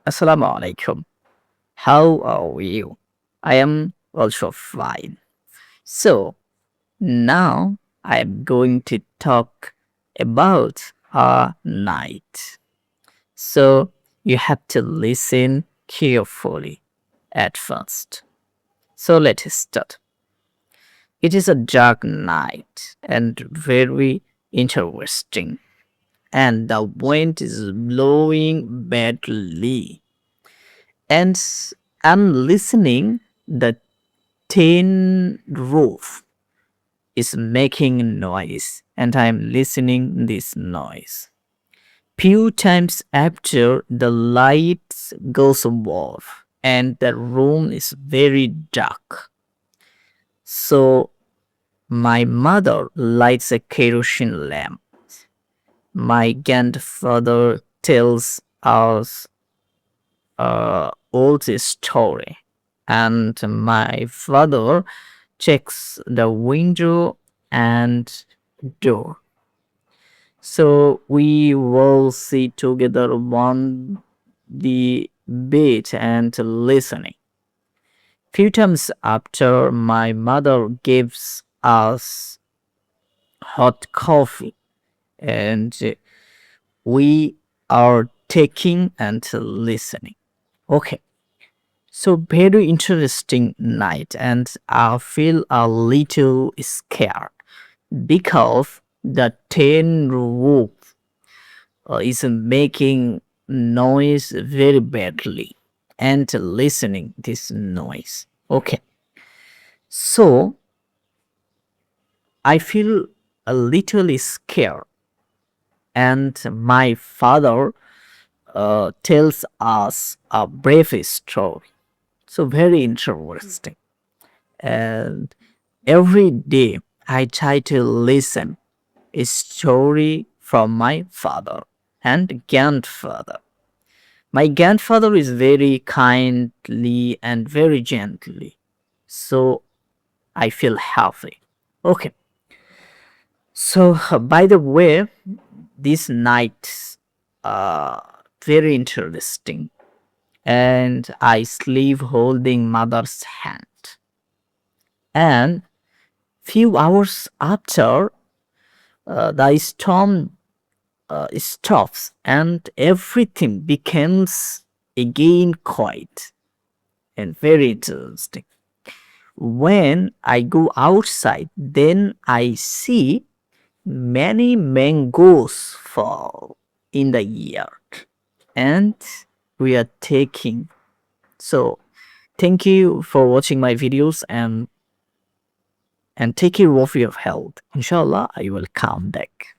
Assalamu alaikum. How are you? I am also fine. So, now I am going to talk about a night. So, you have to listen carefully at first. So, let's start. It is a dark night and very interesting, and the wind is blowing badly. And I'm listening the tin roof is making noise, and I'm listening this noise. Few times after the lights goes off and the room is very dark. So my mother lights a kerosene lamp. My grandfather tells us old story, and my father checks the window and door. So we will sit together on the bed and listening. Few times after, my mother gives us hot coffee, and we are taking and listening. Okay. So very interesting night, and I feel a little scared because the tin roof is making noise very badly and listening this noise. Okay, so I feel a little scared, and my father tells us a brave story. So very interesting. And every day I try to listen a story from my father and grandfather. My grandfather is very kindly and very gently, so I feel happy. Okay, so by the way, this night uh very interesting, and I sleep holding mother's hand, and few hours after the storm stops and everything becomes again quiet and very interesting. When I go outside, then I see many mangoes fall in the yard, and we are taking. So, thank you for watching my videos, and take care of your health. Inshallah, I will come back.